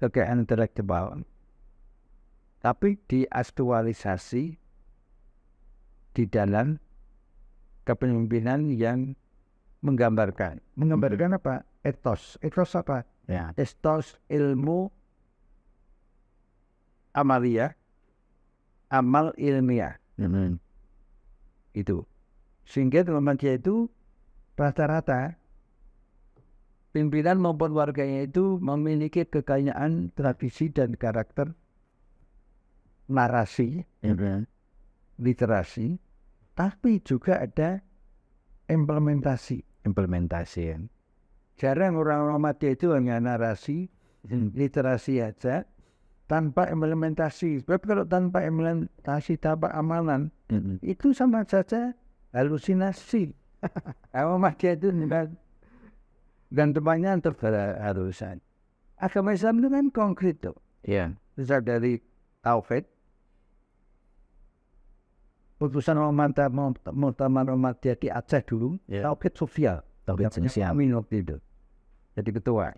kekayaan intelektual, tapi diaktualisasi di dalam kepemimpinan yang menggambarkan apa? Etos apa? Etos ilmu amalia, amal ilmiah. Itu sehingga Muhammadiyah itu rata-rata pimpinan maupun warganya itu memiliki kekayaan tradisi dan karakter, narasi, literasi, tapi juga ada implementasi. Jarang orang Muhammadiyah itu hanya narasi, literasi aja, tanpa implementasi. Sebab kalau tanpa implementasi, tanpa amalan, itu sama saja halusinasi. Muhammadiyah itu dan temannya harusan. Agama Islam itu kan konkret tuh. Misal dari Tauhid, putusan Muktamar Muhammadiyah di Aceh dulu, Tauhid sosial. Amin waktu itu jadi ketua.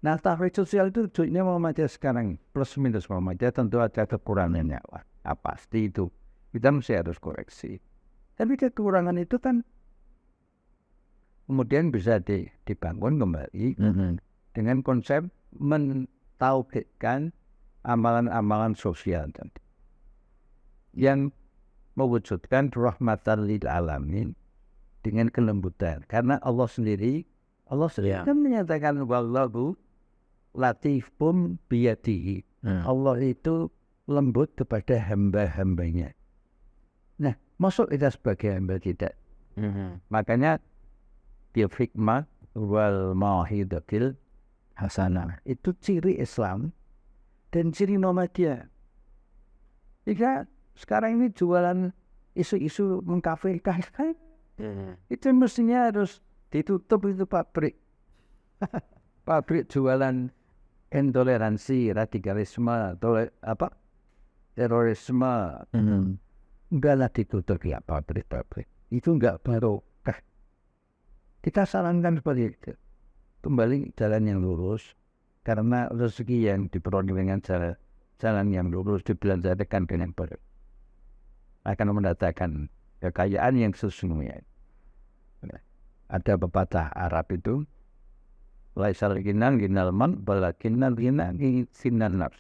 Nah, Tauhid sosial itu tujuannya Muhammadiyah sekarang plus minus Muhammadiyah tentu ada kekurangannya. Pasti itu kita mesti harus koreksi. Tapi kekurangan itu kan kemudian bisa dibangun kembali dengan konsep mentauhidkan amalan-amalan sosial yang mewujudkan rahmatan lil alamin dengan kelembutan. Karena Allah sendiri kan menyatakan wallahu latifum biyadihi. Allah itu lembut kepada hamba-hambanya. Nah, masuk kita sebagai hamba tidak. Makanya bil hikmah wal mau'izatil hasanah itu ciri Islam dan ciri Muhammadiyah. Jika sekarang ini jualan isu-isu mengkafirkan, itu mestinya harus ditutup itu pabrik. Pabrik jualan intoleransi, radikalisme, terorisme. Udahlah ditutup ya pabrik-pabrik. Itu enggak barokah. Kita sarankan seperti itu. Kembali jalan yang lurus. Karena rezeki yang diperoleh dengan jalan yang lurus dibelanjakan dengan baik akan mendatangkan kekayaan yang sesungguhnya. Ada pepatah Arab itu, laisal ghina ghinal man walakinnal ghina ghinan nafs.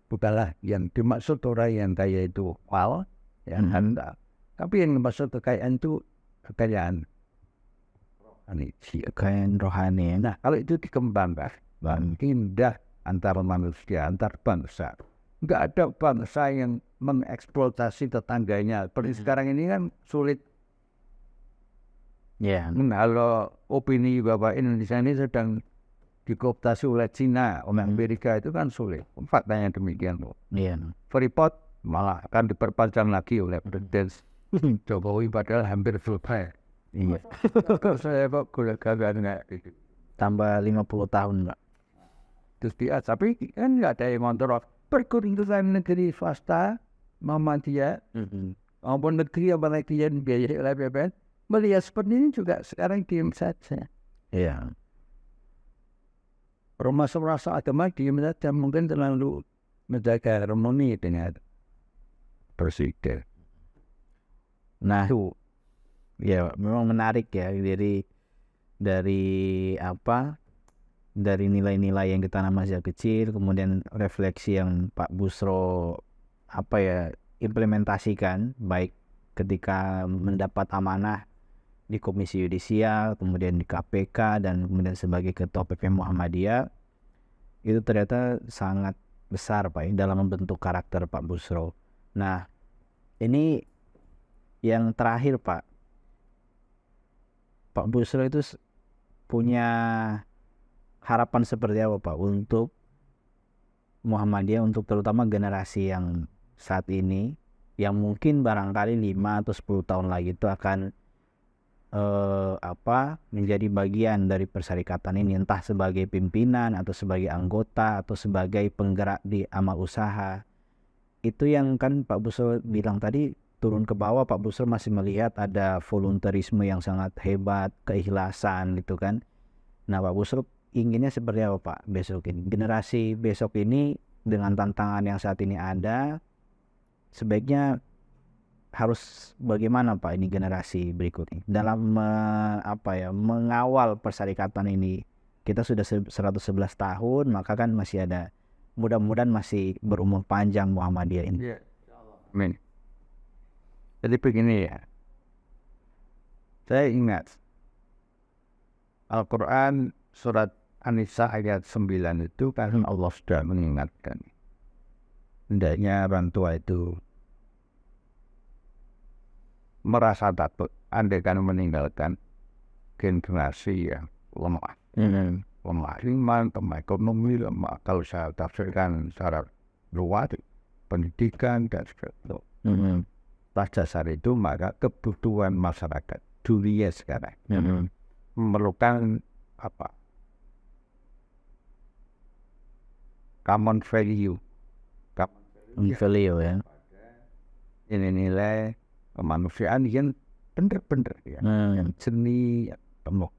Bukanlah yang dimaksud orang yang kaya itu mal, yang harta. Tapi yang dimaksud kekayaan itu kekayaan rohani. Nah, kalau itu dikembangkan, indah antar manusia, antar bangsa. Enggak ada bangsa yang mengeksploitasi tetangganya. Seperti sekarang ini kan sulit. Kalau opini Bapak Indonesia ini sedang dikooptasi oleh Cina, oleh Amerika itu kan sulit. Faktanya demikian. Freeport malah akan diperpanjang lagi oleh Presiden Jokowi padahal hampir selesai. Saya kok gagal nggak gitu. Tambah 50 tahun, Pak. Terus dia, tapi kan nggak ada yang ngontrol. Perguruan negeri swasta, Muhammadiyah, maupun negeri yang penelitian biaya oleh BPN, melihat seperti ini juga sekarang diam saja. Rasa agama diam saja, mungkin terlalu menjaga harmoni dengan presiden. Nah, ya memang menarik ya dari nilai-nilai yang kita masih kecil, kemudian refleksi yang Pak Buchro implementasikan baik ketika mendapat amanah di Komisi Yudisial, kemudian di KPK, dan kemudian sebagai Ketua PP Muhammadiyah, itu ternyata sangat besar Pak dalam membentuk karakter Pak Buchro. Nah, ini yang terakhir Pak Buchro itu punya harapan seperti apa Pak untuk Muhammadiyah, untuk terutama generasi yang saat ini, yang mungkin barangkali 5 atau 10 tahun lagi itu akan menjadi bagian dari persyarikatan ini, entah sebagai pimpinan atau sebagai anggota atau sebagai penggerak di amal usaha. Itu yang kan Pak Buchro bilang tadi, turun ke bawah Pak Buchro masih melihat ada volunteerisme yang sangat hebat, keikhlasan gitu kan. Nah, Pak Buchro inginnya seperti apa Pak besok ini? Generasi besok ini dengan tantangan yang saat ini ada, sebaiknya harus bagaimana Pak ini generasi berikutnya dalam mengawal persyarikatan ini? Kita sudah 111 tahun, maka kan masih ada, mudah-mudahan masih berumur panjang Muhammadiyah ini. Amin. Jadi begini ya, saya ingat Al-Quran surat An-Nisa ayat 9 itu kan Allah sudah mengingatkan hendaknya orang tua itu merasa takut andaikan meninggalkan generasi yang lemah, lemah iman, lemah ekonomi, lemah, kalau saya tafsirkan secara luas, pendidikan dan sebagainya. Atas dasar itu maka kebutuhan masyarakat dunia sekarang memerlukan common value ya. Ini nilai kemanusiaan yang benar-benar ya, yang jernih, yang penuh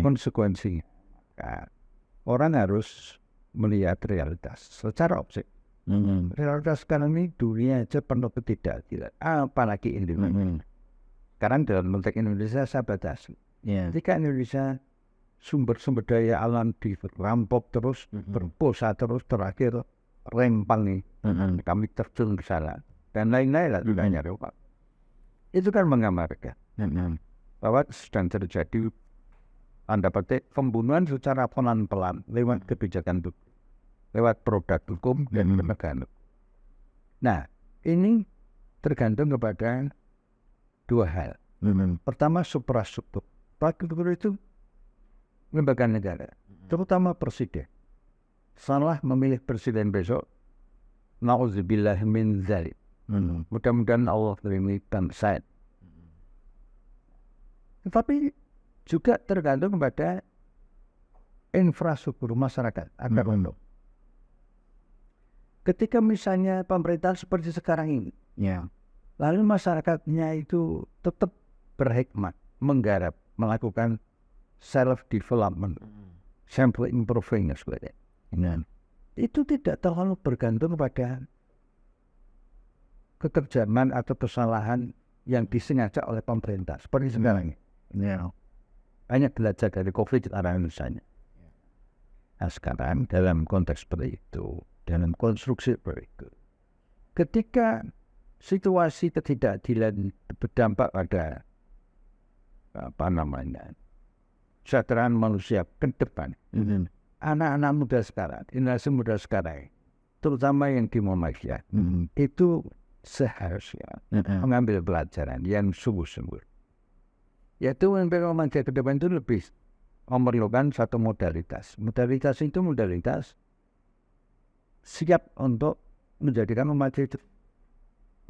konsekuensinya. Maka orang harus melihat realitas secara objektif. Realitas sekarang ini dunia aja penuh ketidakadilan, apalagi Indonesia. Sekarang dalam konteks Indonesia saya batasi. Ketika Indonesia sumber-sumber daya alam dirampok terus, berposa terus, terakhir rempang nih, kami terjun ke sana dan lain-lain lah dunianya. Itu kan menggambarkan bahwa sedang terjadi tanda petik pembunuhan secara pelan-pelan lewat kebijakan itu, lewat produk hukum dan penegakan hukum. Nah, ini tergantung kepada dua hal. Pertama, suprastruktur. Struktur itu lembaga negara, terutama presiden. Salah memilih presiden besok, na'udzubillah min dzalik. Mudah-mudahan Allah melindungi bangsa. Tetapi juga tergantung pada infrastruktur masyarakat agar untuk. Ketika misalnya pemerintah seperti sekarang ini, lalu masyarakatnya itu tetap berhikmat, menggarap, melakukan self-development, self-improving sebagainya. Itu tidak terlalu bergantung pada kekerjaman atau kesalahan yang disengaja oleh pemerintah seperti sekarang ini. Banyak belajar dari COVID sekarang misalnya. Nah sekarang dalam konteks seperti itu, dalam konstruksi seperti itu, ketika situasi ketidakadilan berdampak pada kesejahteraan manusia ke depan, anak-anak muda sekarang, generasi muda sekarang, terutama yang di Muhammadiyah, itu seharusnya mengambil pelajaran yang sungguh-sungguh. Yaitu mengambil Muhammadiyah ke depan itu lebih memerlukan satu modalitas. Modalitas itu modalitas siap untuk menjadikan Muhammadiyah itu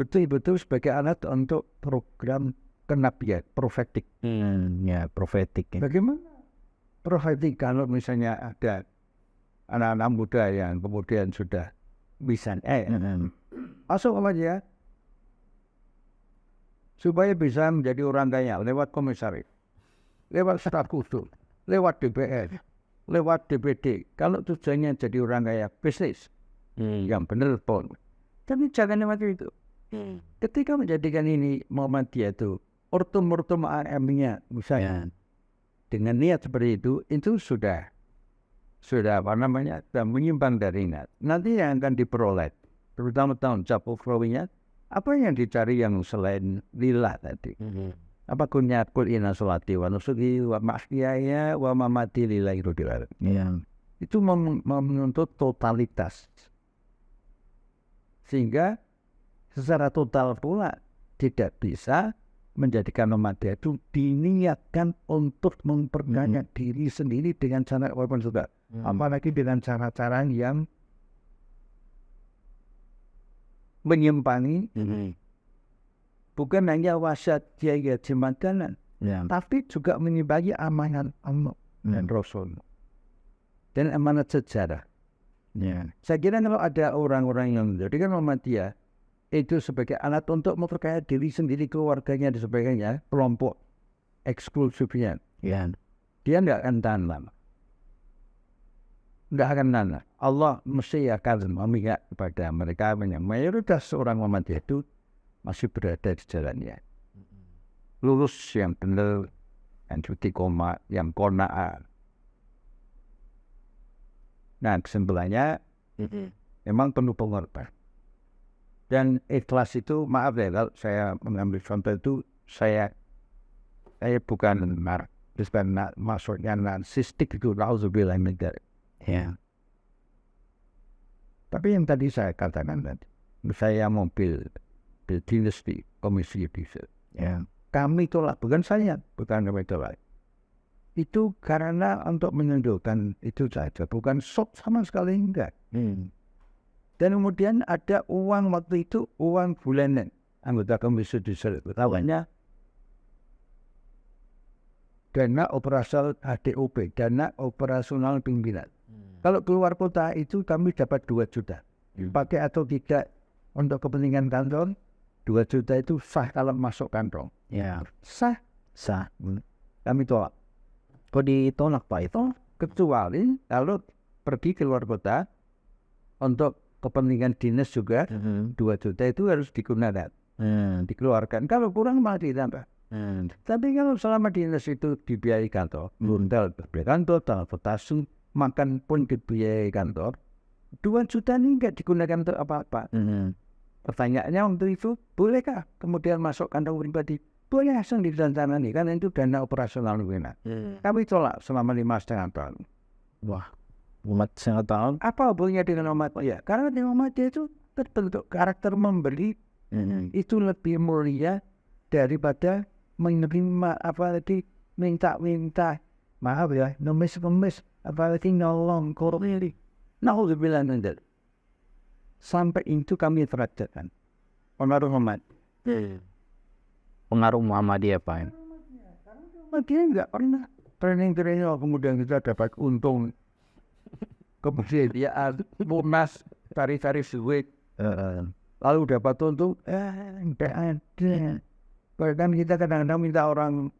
betul-betul sebagai alat untuk program kenabian, profetik. Profetik. Bagaimana profetik kalau misalnya ada anak-anak muda yang kemudian sudah bisa masuk Muhammadiyah supaya bisa menjadi orang kaya lewat komisaris, lewat staf khusus, lewat DPR, lewat DPD. Kalau tujuannya jadi orang kaya bisnis yang benar pun, tapi jangan lewat itu. Ketika menjadikan ini Muhammadiyah itu ortum AM-nya misalnya dengan niat seperti itu sudah sudah menyimpang dari niat. Nanti yang akan diperoleh terutama tahun Japoprowinya apa yang dicari yang selain lillah tadi. Apa kunnya kul inna sholati wa nusuki wa mahyaya wa mamati lillahi rabbil alamin. Itu menuntut totalitas. Sehingga secara total pula tidak bisa menjadikan Muhammadiyah itu diniatkan untuk memperkaya diri sendiri dengan cara walaupun sudah apalagi dengan cara-cara yang menyimpangi bukan hanya wasiat Kiai Haji Madanan tapi juga menyimpangi amanat Allah dan Rasul dan amanat sejarah. Saya kira kalau ada orang-orang yang menjadikan Muhammadiyah itu sebagai alat untuk memperkaya diri sendiri, keluarganya dan sebagainya, kelompok eksklusifnya, dia tidak akan tahan lama. Tidak akan tahan. Allah mesti akan memihak kepada mereka yang mayoritas orang Muhammadiyah itu masih berada di jalannya. Lurus yang benar, yang cuti koma, yang kona'ah. Nah kesimpulannya, memang penuh pengorbanan. Dan ikhlas itu, maaf ya kalau saya mengambil contoh itu, saya bukan maksudnya narsistik itu, na'udzubillah min dzalik. Tapi yang tadi saya katakan tadi, saya mobil dinas di komisi yudisial. Kami tolak, bukan saya, bukan kami tolak. Itu karena untuk menunjukkan itu saja, bukan sok sama sekali enggak. Dan kemudian ada uang waktu itu, uang bulanan anggota komisi yudisial. Tahunya dana operasional HDOP, dana operasional pimpinan. Kalau keluar kota itu kami dapat 2 juta. Pakai atau tidak untuk kepentingan kantor, 2 juta itu sah kalau masuk kantong. Sah. Kami tolak. Kok ditolak Pak itu? Kecuali kalau pergi keluar kota untuk kepentingan dinas juga 2 juta itu harus digunakan, dikeluarkan. Kalau kurang malah ditambah. Tapi kalau selama dinas itu dibiayai kantor, hotel dibiayai kantor, transportasi, makan pun dibiayai kantor, 2 juta ini enggak digunakan untuk apa-apa. Pertanyaannya untuk itu, bolehkah kemudian masuk kantong pribadi? boleh asal ditandatangani kan itu dana operasional negara. Kami tolak selama 5,5 tahun. Wah, umat setengah tahun. Apa hubungannya dengan Muhammadiyah? Karena di Muhammadiyah itu terbentuk karakter memberi itu lebih mulia daripada menerima apalagi minta-minta. Maaf ya, ngemis-ngemis apalagi nolong korupsi. Nauzubillah min dzalik. Sampai itu kami terapkan. Pengaruh Muhammad. Pengaruh Muhammadiyah Pak. Muhammadiyah enggak pernah training kemudian kita dapat untung. Kemudian dia lunas cari-cari duit. Lalu dapat untung, enggak ada. Bahkan kita kadang-kadang minta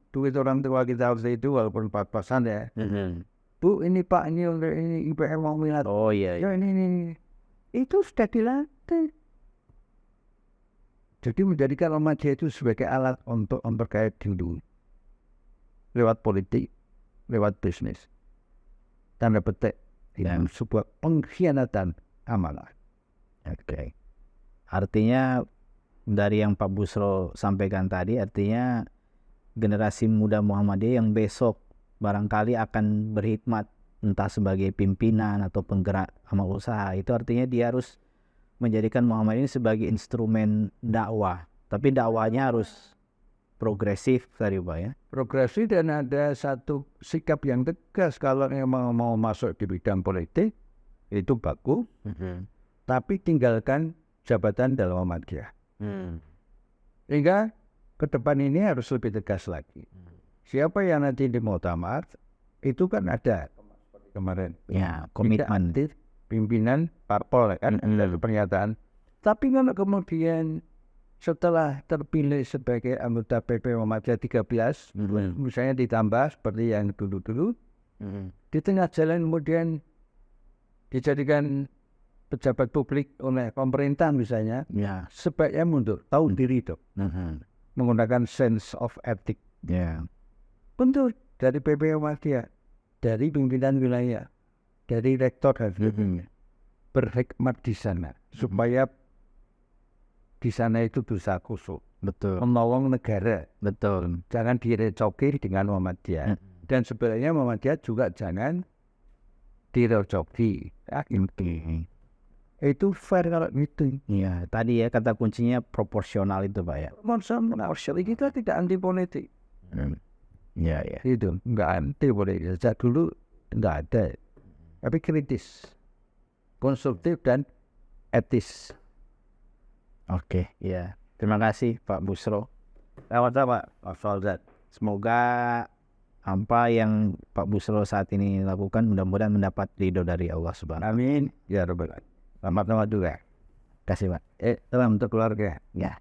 duit orang tua kita waktu itu walaupun pas-pasan ya. Bu, ini Pak, ini untuk ini IPM mau minat. Oh iya. Ya ini. Itu sudah dilatih. Jadi menjadikan Muhammadiyah itu sebagai alat untuk memperkaya diri. Lewat politik, lewat bisnis. Tanda petik. Itu sebuah pengkhianatan amanah. Oke. Artinya dari yang Pak Busro sampaikan tadi, artinya generasi muda Muhammadiyah yang besok barangkali akan berkhidmat entah sebagai pimpinan atau penggerak amal usaha, itu artinya dia harus menjadikan Muhammadiyah ini sebagai instrumen dakwah. Tapi dakwahnya harus progresif tadi Pak ya. Progresif dan ada satu sikap yang tegas kalau memang mau masuk di bidang politik itu bagus. Tapi tinggalkan jabatan dalam Muhammadiyah. Sehingga ke depan ini harus lebih tegas lagi. Siapa yang nanti di muktamar itu kan ada kemarin. Ya, komitmen. Pimpinan parpol kan ada pernyataan. Tapi kalau kemudian setelah terpilih sebagai anggota PP Muhammadiyah 13, misalnya ditambah seperti yang dulu-dulu, di tengah jalan kemudian dijadikan pejabat publik oleh pemerintah misalnya, sebaiknya mundur, tahu diri itu, menggunakan sense of ethic. Mundur dari PP Muhammadiyah, dari pimpinan wilayah, dari rektor dan berhikmat di sana, supaya di sana itu bisa kusuk, menolong negara, jangan direcoki dengan Muhammadiyah. Dan sebenarnya Muhammadiyah juga jangan direcoki. Itu fair kalau gitu. Ya, tadi ya kata kuncinya proporsional itu Pak ya. Proporsional kita tidak anti politik. Ya. Itu enggak anti politik. Sejak dulu enggak ada. Tapi kritis, konstruktif dan etis. Oke, ya. Terima kasih Pak Busro. Sama-sama, Pak Fauzan. Semoga apa yang Pak Busro saat ini lakukan mudah-mudahan mendapat ridho dari Allah Subhanahu. Amin. Ya Rabbal Alamin. Selamat juga. Terima kasih Pak. Salam untuk keluarga. Ya.